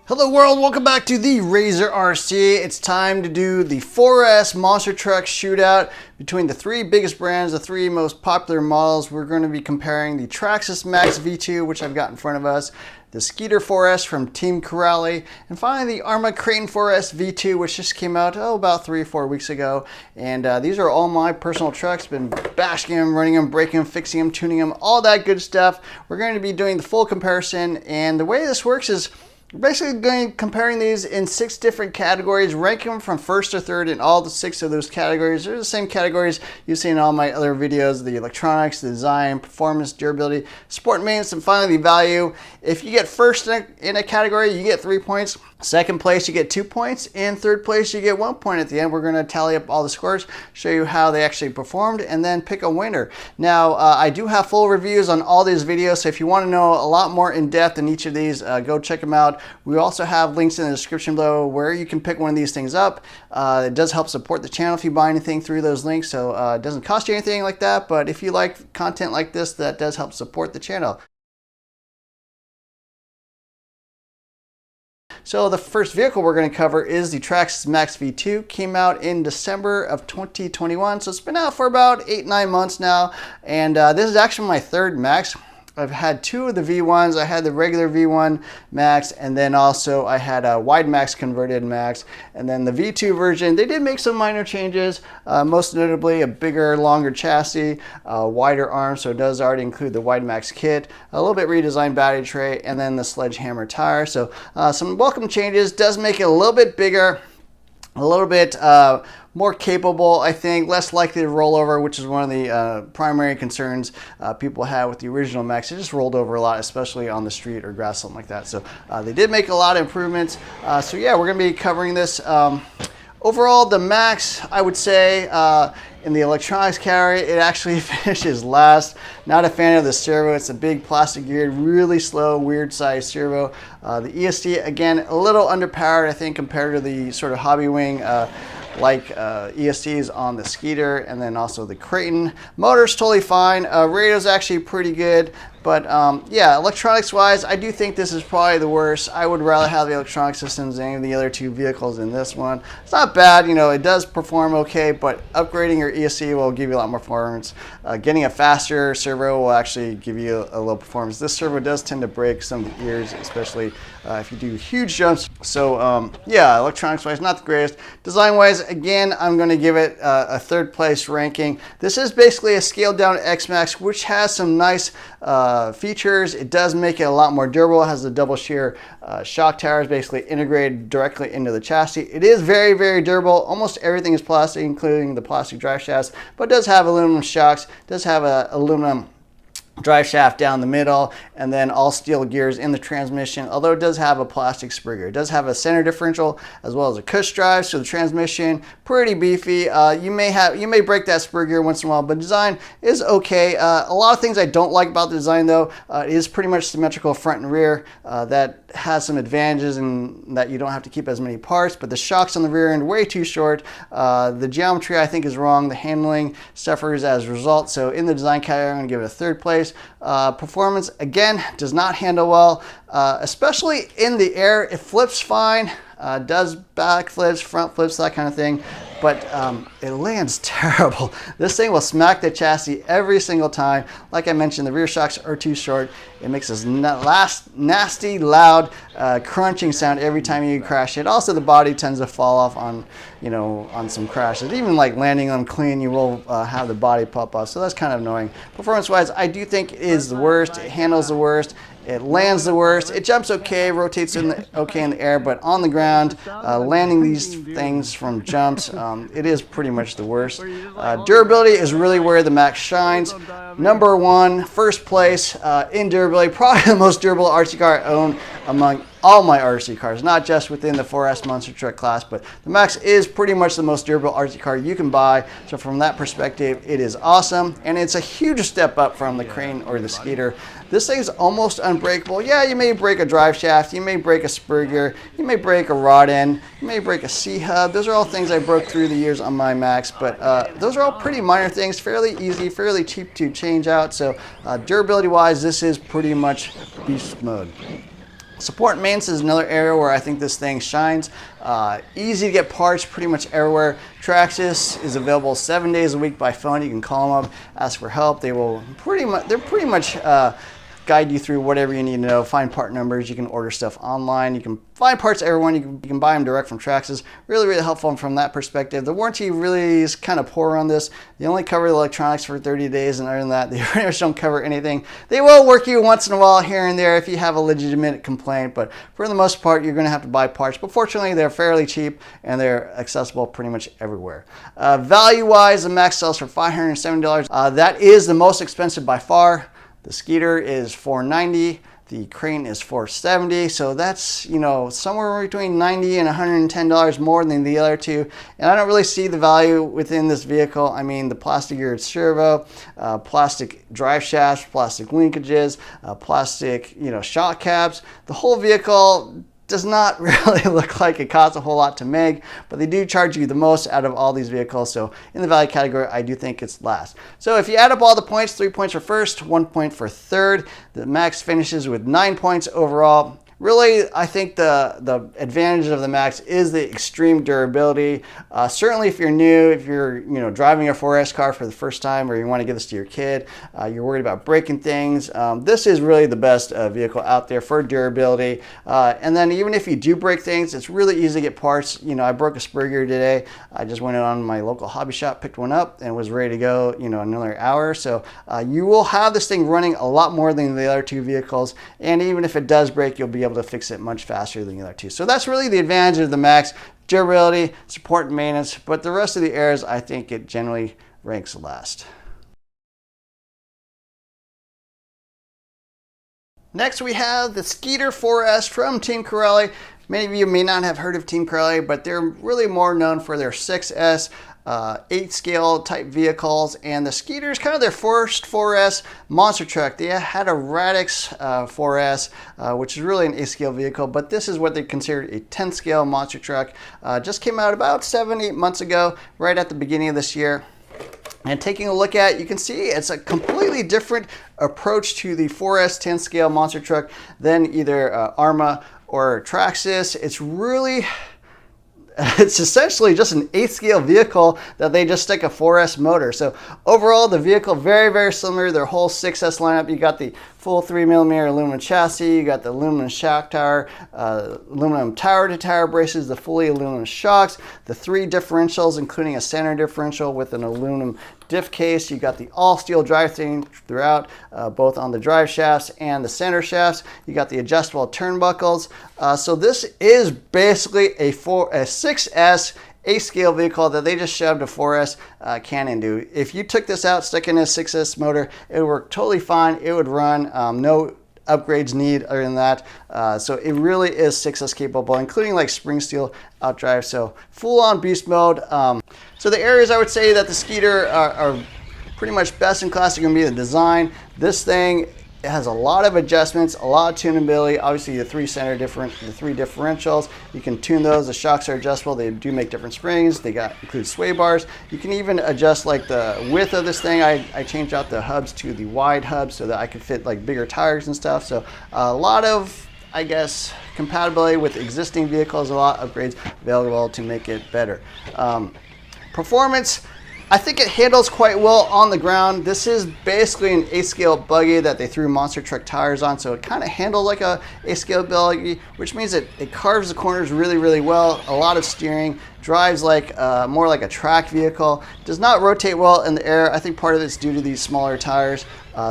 Hello world, welcome back to the Razor RC. It's time to do the 4S monster truck shootout between the three biggest brands, the three most popular models. We're going to be comparing the Traxxas Max V2, which I've got in front of us, the Sketer 4S from Team Corrali, and finally the Arrma Kraton 4S V2, which just came out about 3 or 4 weeks ago. And these are all my personal trucks. Been bashing them, running them, breaking them, fixing them, tuning them, all that good stuff. We're going to be doing the full comparison, and the way this works is we're basically comparing these in 6 different categories, ranking them from first to third in all the 6 of those categories. They're the same categories you see in all my other videos: the electronics, the design, performance, durability, sport and maintenance, and finally the value. If you get first in a category, you get 3 points. Second place, you get 2 points. And third place, you get 1 point at the end. We're going to tally up all the scores, show you how they actually performed, and then pick a winner. Now, I do have full reviews on all these videos, so if you want to know a lot more in depth in each of these, go check them out. We also have links in the description below where you can pick one of these things up. It does help support the channel if you buy anything through those links, so it doesn't cost you anything like that, but if you like content like this, that does help support the channel. So the first vehicle we're going to cover is the Traxxas Max V2. Came out in December of 2021, so it's been out for about 8-9 months now, and this is actually my third Max. I've had 2 of the V1s. I had the regular V1 Max, and then also I had a wide Max converted Max. And then the V2 version, they did make some minor changes, most notably a bigger, longer chassis, wider arms, so it does already include the wide Max kit, a little bit redesigned battery tray, and then the sledgehammer tire. So some welcome changes. Does make it a little bit bigger, a little bit more capable, I think, less likely to roll over, which is one of the primary concerns people had with the original Max. It just rolled over a lot, especially on the street or grass, something like that. So they did make a lot of improvements. So yeah, we're going to be covering this. Overall, the Max, I would say, in the electronics category, it actually finishes last. Not a fan of the servo. It's a big plastic geared, really slow, weird sized servo. The ESC, again, a little underpowered, I think, compared to the sort of hobby wing ESCs on the Skeeter, and then also the Kraton. Motor's totally fine. Radio's actually pretty good. But yeah, electronics wise, I do think this is probably the worst. I would rather have the electronic systems than any of the other 2 vehicles in this one. It's not bad, you know, it does perform okay, but upgrading your ESC will give you a lot more performance. Getting a faster servo will actually give you a low performance. This servo does tend to break some of the ears, especially if you do huge jumps. So yeah, electronics wise, not the greatest. Design wise, again, I'm going to give it a 3rd place ranking. This is basically a scaled down X-Max, which has some nice features. It does make it a lot more durable. It has the double shear shock towers basically integrated directly into the chassis. It is very, very durable. Almost everything is plastic, including the plastic drive shafts, but it does have aluminum shocks, does have a aluminum drive shaft down the middle, and then all steel gears in the transmission, although it does have a plastic spur gear. It does have a center differential as well as a cush drive, so the transmission pretty beefy. You may break that spur gear once in a while, but design is okay. A lot of things I don't like about the design, though. It is pretty much symmetrical front and rear. That has some advantages in that you don't have to keep as many parts, but the shocks on the rear end way too short. The geometry, I think, is wrong. The handling suffers as a result. So in the design category, I'm going to give it a 3rd place. Performance, again, does not handle well, especially in the air. It flips fine, does back flips, front flips, that kind of thing, but it lands terrible. This thing will smack the chassis every single time. Like I mentioned, the rear shocks are too short. It makes this nasty, loud, crunching sound every time you crash it. Also, the body tends to fall off on, you know, on some crashes. Even like landing them clean, you will have the body pop off. So that's kind of annoying. Performance-wise, I do think it is the worst. It handles the worst. It lands the worst. It jumps okay, rotates okay in the air, but on the ground, landing these things from jumps, it is pretty much the worst. Durability is really where the Max shines. Number 1, first place in durability, probably the most durable RC car I own among all my RC cars, not just within the 4S monster truck class, but the Max is pretty much the most durable RC car you can buy. So from that perspective, it is awesome, and it's a huge step up from the Kraton or the Skeeter. This thing's almost unbreakable. Yeah, you may break a drive shaft, you may break a spur gear, you may break a rod end, you may break a C-hub. Those are all things I broke through the years on my Max, but those are all pretty minor things, fairly easy, fairly cheap to change out. So durability-wise, this is pretty much beast mode. Support and maintenance is another area where I think this thing shines. Easy to get parts pretty much everywhere. Traxxas is available 7 days a week by phone. You can call them up, ask for help. They're pretty much guide you through whatever you need to know. Find part numbers. You can order stuff online. You can find parts everyone. You can buy them direct from Traxxas. Really helpful from that perspective. The warranty really is kind of poor on this. They only cover the electronics for 30 days, and other than that, they pretty much don't cover anything. They will work you once in a while here and there if you have a legitimate complaint, but for the most part, you're going to have to buy parts. But fortunately, they're fairly cheap and they're accessible pretty much everywhere. Value-wise, the Max sells for $570. That is the most expensive by far. The Skeeter is $490. The Kraton is $470. So that's, you know, somewhere between $90 and $110 more than the other two. And I don't really see the value within this vehicle. I mean, the plastic geared servo, plastic drive shafts, plastic linkages, plastic, you know, shock caps. The whole vehicle does not really look like it costs a whole lot to make, but they do charge you the most out of all these vehicles. So in the value category, I do think it's last. So if you add up all the points, 3 points for first, 1 point for third. The Max finishes with 9 points overall. Really, I think the advantage of the Max is the extreme durability. Certainly if you're new, if you're driving a 4S car for the first time, or you want to give this to your kid, you're worried about breaking things, this is really the best vehicle out there for durability. And then even if you do break things, it's really easy to get parts. You know, I broke a spur gear today. I just went on my local hobby shop, picked one up, and was ready to go, you know, another hour. So you will have this thing running a lot more than the other two vehicles. And even if it does break, you'll be able to fix it much faster than the other two. So that's really the advantage of the Max: durability, support, and maintenance. But the rest of the areas, I think it generally ranks last. Next, we have the Skeeter 4S from Team Corelli. Many of you may not have heard of Team Corelli, but they're really more known for their 6S, 8 scale type vehicles, and the Skeeter is kind of their first 4S monster truck. They had a Radix 4S, which is really an 8 scale vehicle, but this is what they considered a 10 scale monster truck. Just came out about 7-8 months ago, right at the beginning of this year. And taking a look at it, you can see it's a completely different approach to the 4S 10 scale monster truck than either Arrma or Traxxas. It's essentially just an 8 scale vehicle that they just stick a 4S motor. So overall, the vehicle very similar. Their whole 6S lineup. You got the full 3mm aluminum chassis. You got the aluminum shock tower, aluminum tower-to-tower braces, the fully aluminum shocks, the 3 differentials, including a center differential with an aluminum diff case. You got the all-steel drivetrain throughout, both on the drive shafts and the center shafts. You got the adjustable turnbuckles. So this is basically a 6S 8 scale vehicle that they just shoved a 4S can into. If you took this out, stuck in a 6S motor, it would work totally fine. It would run, no upgrades need other than that. So it really is 6S capable, including like spring steel outdrive. So full on beast mode. So the areas I would say that the Skeeter are pretty much best in class are going to be the design. This thing, it has a lot of adjustments, a lot of tunability. Obviously, the 3 differentials, you can tune those. The shocks are adjustable. They do make different springs. They include sway bars. You can even adjust like the width of this thing. I changed out the hubs to the wide hubs so that I could fit like bigger tires and stuff. So a lot of, I guess, compatibility with existing vehicles. A lot of upgrades available to make it better. Performance, I think it handles quite well on the ground. This is basically an 8 scale buggy that they threw monster truck tires on, so it kind of handles like a 8 scale buggy, which means it carves the corners really well. A lot of steering, drives like more like a track vehicle, does not rotate well in the air. I think part of it's due to these smaller tires.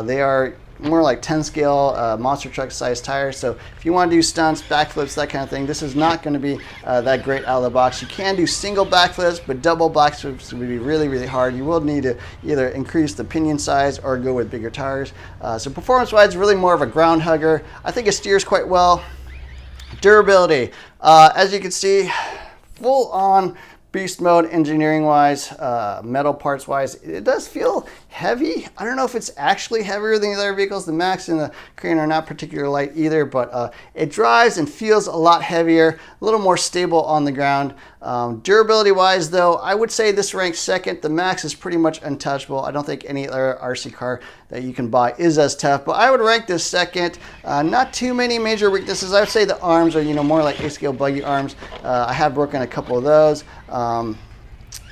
They are more like 10 scale monster truck size tires. So if you want to do stunts, backflips, that kind of thing, this is not going to be that great out of the box. You can do single backflips, but double backflips would be really hard. You will need to either increase the pinion size or go with bigger tires. So performance wise, really more of a ground hugger. I think it steers quite well. Durability, as you can see, full on beast mode engineering wise, metal parts wise. It does feel heavy. I don't know if it's actually heavier than the other vehicles. The Max and the Kraton are not particularly light either, but it drives and feels a lot heavier, a little more stable on the ground. Durability wise though, I would say this ranks second. The Max is pretty much untouchable. I don't think any other RC car that you can buy is as tough, but I would rank this second. Not too many major weaknesses. I would say the arms are, more like A-scale buggy arms. I have broken a couple of those.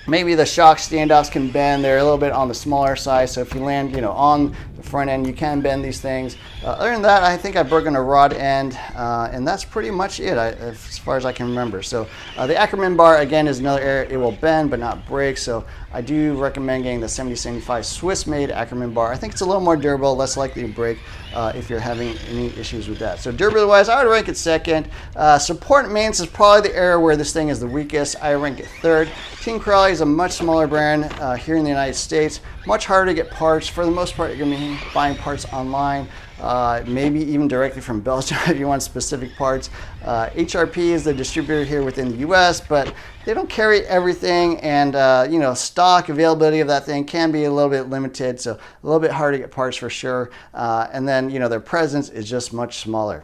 Maybe the shock standoffs can bend. They're a little bit on the smaller side, so if you land, on the front end, you can bend these things. Other than that, I think I've broken a rod end, and that's pretty much it, as far as I can remember. So the Arrma bar, again, is another area. It will bend, but not break, so I do recommend getting the 7075 Swiss-made Arrma bar. I think it's a little more durable, less likely to break if you're having any issues with that. So durability-wise, I would rank it second. Support and maintenance is probably the area where this thing is the weakest. I rank it third. Team Crowley is a much smaller brand here in the United States. Much harder to get parts. For the most part, you're going to be buying parts online, maybe even directly from Belgium if you want specific parts. HRP is the distributor here within the US, but they don't carry everything, and stock availability of that thing can be a little bit limited, so a little bit hard to get parts for sure. And then their presence is just much smaller.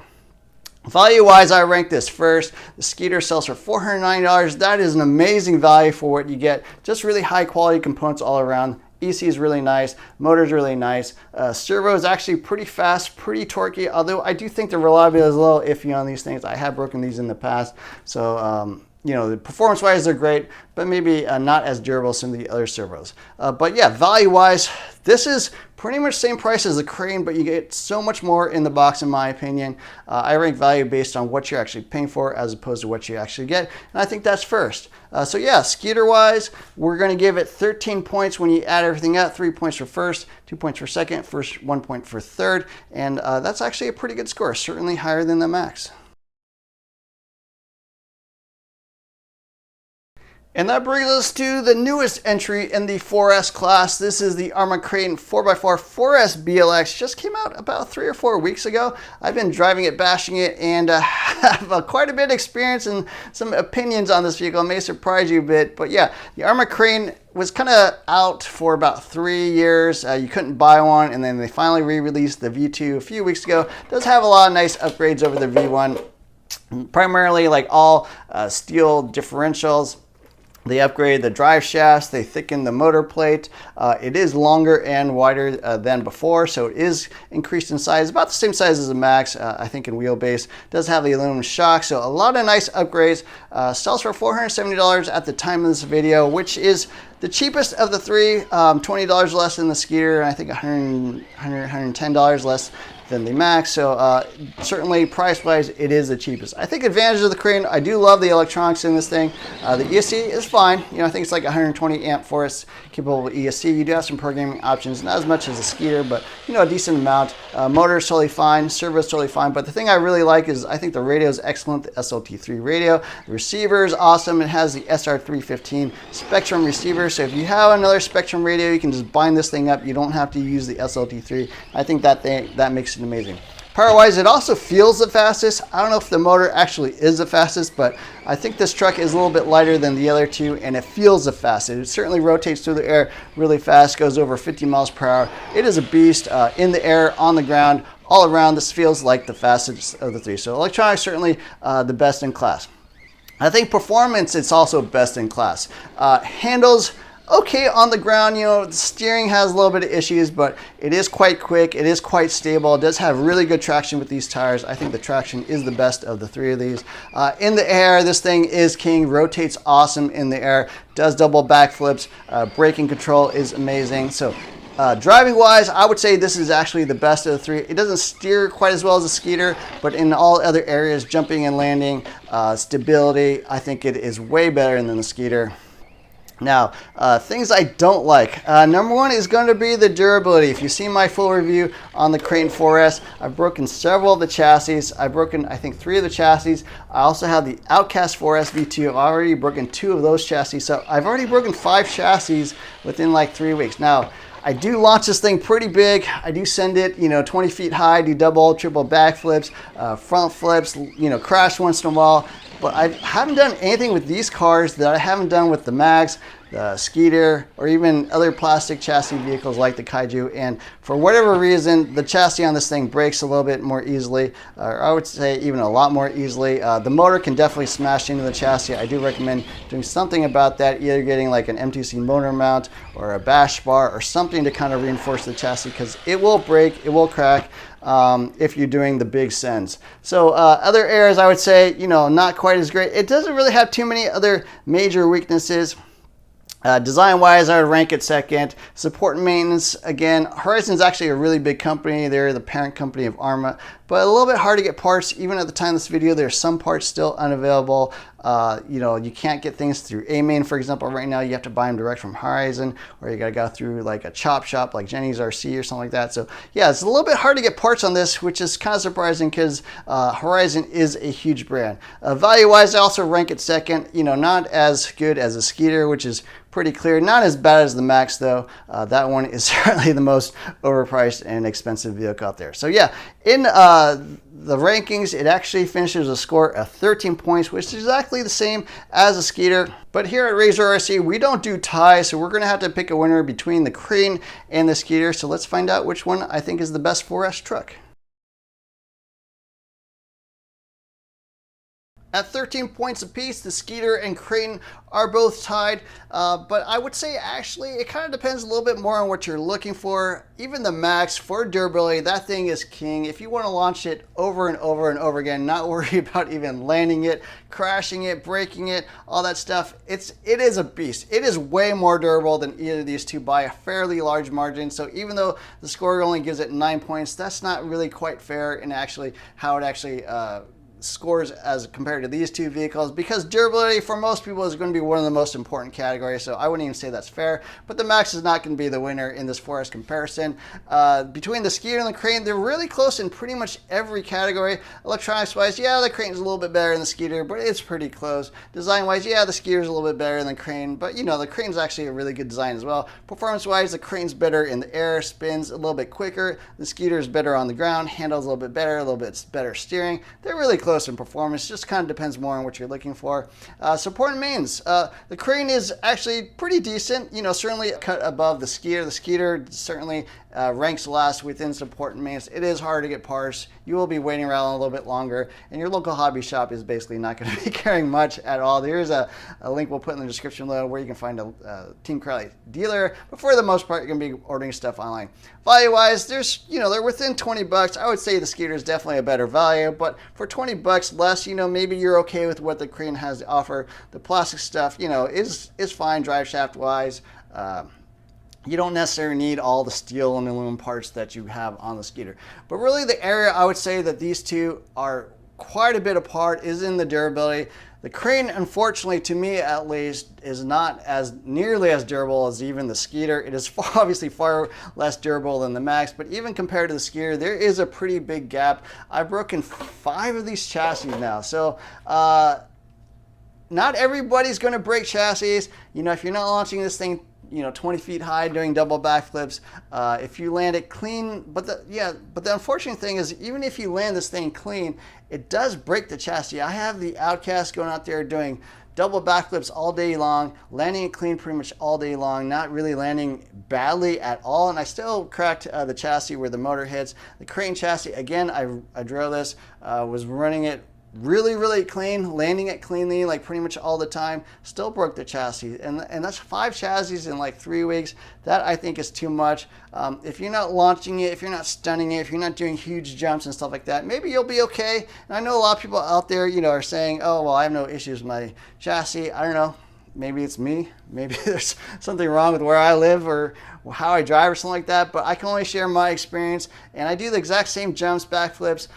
Value-wise, I rank this first. The Skeeter sells for $490. That is an amazing value for what you get. Just really high quality components all around. EC is really nice, motor's really nice. Servo is actually pretty fast, pretty torquey, although I do think the reliability is a little iffy on these things. I have broken these in the past, so the performance-wise they're great, but maybe not as durable as some of the other servos. But yeah, value-wise, this is pretty much same price as the Kraton, but you get so much more in the box in my opinion. I rank value based on what you're actually paying for as opposed to what you actually get, and I think that's first. So yeah, Skeeter-wise, we're going to give it 13 points when you add everything up. 3 points for first, 2 points for second, 1 point for third, and that's actually a pretty good score, certainly higher than the Max. And that brings us to the newest entry in the 4S class. This is the Arrma Kraton 4x4 4S BLX. Just came out about 3 or 4 weeks ago. I've been driving it, bashing it, and have quite a bit of experience and some opinions on this vehicle. It may surprise you a bit, but yeah, the Arrma Kraton was kind of out for about 3 years. You couldn't buy one, and then they finally re-released the V2 a few weeks ago. It does have a lot of nice upgrades over the V1, primarily like all steel differentials. They upgraded the drive shafts, they thickened the motor plate. It is longer and wider than before, so it is increased in size, about the same size as the Max, I think in wheelbase. It does have the aluminum shock, so a lot of nice upgrades. Sells for $470 at the time of this video, which is the cheapest of the three, $20 less than the Skeeter, and I think $110 less than the Max, so certainly price-wise, it is the cheapest. I think advantage of the Kraton, I do love the electronics in this thing. The ESC is fine. I think it's like 120 amp force capable of ESC. You do have some programming options, not as much as the Skeeter, but a decent amount. Motor is totally fine, servo is totally fine, but the thing I really like is I think the radio is excellent, the SLT3 radio. The receiver is awesome. It has the SR315 Spectrum receiver, so if you have another Spectrum radio, you can just bind this thing up. You don't have to use the SLT3. I think that makes it amazing. Power-wise, it also feels the fastest. I don't know if the motor actually is the fastest, but I think this truck is a little bit lighter than the other two, and it feels the fastest. It certainly rotates through the air really fast, goes over 50 miles per hour. It is a beast in the air, on the ground, all around. This feels like the fastest of the three. So electronics, certainly the best in class. I think performance, it's also best in class. Handles okay on the ground. The steering has a little bit of issues, but it is quite quick, it is quite stable. It does have really good traction with these tires. I think the traction is the best of the three of these. In the air, this thing is king, rotates awesome in the air, does double backflips, braking control is amazing. So driving wise, I would say this is actually the best of the three. It doesn't steer quite as well as the Skeeter, but in all other areas, jumping and landing, stability, I think it is way better than the Skeeter. Now, things I don't like. Number one is going to be the durability. If you've seen my full review on the Kraton 4S, I've broken several of the chassis. I've broken, I think, 3 of the chassis. I also have the Outcast 4S V2. I've already broken 2 of those chassis. So I've already broken 5 chassis within like 3 weeks. Now, I do launch this thing pretty big. I do send it, 20 feet high, do double, triple backflips, front flips, crash once in a while. But I haven't done anything with these cars that I haven't done with the Max, the Skeeter, or even other plastic chassis vehicles like the Kaiju, and for whatever reason, the chassis on this thing breaks a little bit more easily, or I would say even a lot more easily. The motor can definitely smash into the chassis. I do recommend doing something about that, either getting like an MTC motor mount or a bash bar or something to kind of reinforce the chassis, because it will break, it will crack if you're doing the big sends. So other areas, I would say, you know, not quite as great. It doesn't really have too many other major weaknesses. Design-wise, I would rank it second. Support and maintenance, again, Horizon's actually a really big company. They're the parent company of Arrma, but a little bit hard to get parts. Even at the time of this video, there's some parts still unavailable. You know, you can't get things through A-Main, for example. Right now, you have to buy them direct from Horizon, or you gotta go through like a chop shop like Jenny's RC or something like that. So yeah, it's a little bit hard to get parts on this, which is kind of surprising because Horizon is a huge brand. Value-wise, I also rank it second. You know, not as good as a Skeeter, which is pretty clear. Not as bad as the Max though. That one is certainly the most overpriced and expensive vehicle out there. So yeah, in the rankings, it actually finishes a score of 13 points, which is exactly the same as a Skeeter. But here at Razor RC, we don't do ties, so we're gonna have to pick a winner between the Kraton and the Skeeter. So let's find out which one I think is the best 4S truck. At 13 points apiece, the Skeeter and Kraton are both tied, but I would say actually it kind of depends a little bit more on what you're looking for. Even the Max, for durability, that thing is king. If you want to launch it over and over and over again, not worry about even landing it, crashing it, breaking it, all that stuff, it is a beast. It is way more durable than either of these two by a fairly large margin. So even though the score only gives it 9 points, that's not really quite fair in actually how it actually scores as compared to these two vehicles, because durability for most people is going to be one of the most important categories, so I wouldn't even say that's fair. But the Max is not going to be the winner in this 4S comparison. Between the Skeeter and the Kraton, they're really close in pretty much every category. Electronics wise, yeah, the Kraton's a little bit better than the Skeeter, but it's pretty close. Design wise, yeah, the Skeeter's a little bit better than the Kraton, but you know, the Kraton's actually a really good design as well. Performance wise, the Kraton's better in the air, spins a little bit quicker. The Skeeter's better on the ground, handles a little bit better, a little bit better steering. They're really close in performance, just kind of depends more on what you're looking for. Support and maintenance, the Kraton is actually pretty decent, you know, certainly cut above the Skeeter. The Skeeter certainly ranks last within support and maintenance. It is hard to get parts. You will be waiting around a little bit longer, and your local hobby shop is basically not going to be carrying much at all. There is a link we'll put in the description below where you can find a Team Crowley dealer, but for the most part, you're going to be ordering stuff online. Value-wise, there's, you know, they're within 20 bucks. I would say the Skeeter is definitely a better value, but for 20 bucks less, you know, maybe you're okay with what the Kraton has to offer. The plastic stuff, you know, is fine drive shaft-wise. You don't necessarily need all the steel and aluminum parts that you have on the Skeeter. But really the area I would say that these two are quite a bit apart is in the durability. The Kraton, unfortunately, to me at least, is not as nearly as durable as even the Skeeter. It is obviously far less durable than the Max, but even compared to the Skeeter, there is a pretty big gap. I've broken 5 of these chassis now. So not everybody's going to break chassis. You know, if you're not launching this thing, you know, 20 feet high doing double backflips, if you land it clean, but the unfortunate thing is, even if you land this thing clean, it does break the chassis. I have the Outcast going out there doing double backflips all day long, landing it clean pretty much all day long, not really landing badly at all, and I still cracked the chassis where the motor hits. The Kraton chassis, again, I drove this, was running it really clean, landing it cleanly like pretty much all the time, still broke the chassis, and that's 5 chassis in like 3 weeks. That I think is too much. If you're not launching it, if you're not stunning it, if you're not doing huge jumps and stuff like that, maybe you'll be okay. And I know a lot of people out there, you know, are saying, oh well, I have no issues with my chassis. I don't know, maybe it's me, maybe there's something wrong with where I live or how I drive or something like that, but I can only share my experience, and I do the exact same jumps, backflips,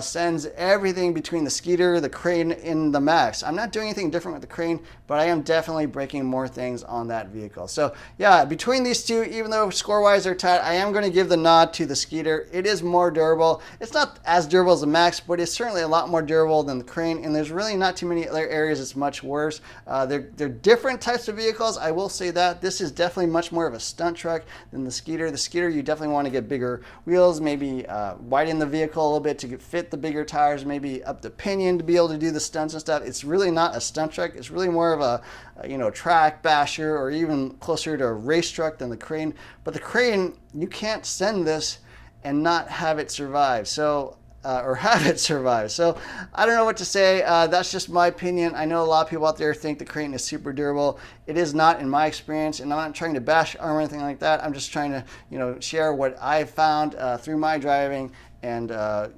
sends, everything between the Skeeter, the Kraton, and the Max. I'm not doing anything different with the Kraton, but I am definitely breaking more things on that vehicle. So yeah, between these two, even though score-wise they're tied, I am going to give the nod to the Skeeter. It is more durable. It's not as durable as the Max, but it's certainly a lot more durable than the Kraton, and there's really not too many other areas it's much worse. They're different types of vehicles, I will say that. This is definitely much more of a stunt truck than the Skeeter. The Skeeter, you definitely want to get bigger wheels, maybe widen the vehicle a little bit to fit the bigger tires, maybe up the pinion to be able to do the stunts and stuff. It's really not a stunt truck. It's really more of a track basher, or even closer to a race truck than the Kraton. But the Kraton, you can't send this and not have it survive. So or have it survive. So I don't know what to say. That's just my opinion. I know a lot of people out there think the Kraton is super durable. It is not in my experience, and I'm not trying to bash Arrma or anything like that. I'm just trying to share what I've found through my driving and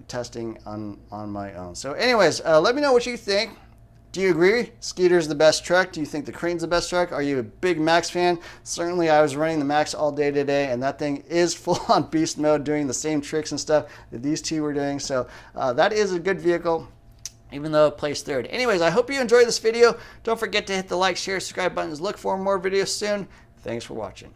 testing on my own. So anyways, let me know what you think. Do you agree Skeeter's the best truck? Do you think the Kraton's the best truck? Are you a big Max fan? Certainly I was running the Max all day today, and that thing is full on beast mode, doing the same tricks and stuff that these two were doing. So that is a good vehicle, even though it placed third. Anyways, I hope you enjoyed this video. Don't forget to hit the like, share, subscribe buttons. Look for more videos soon. Thanks for watching.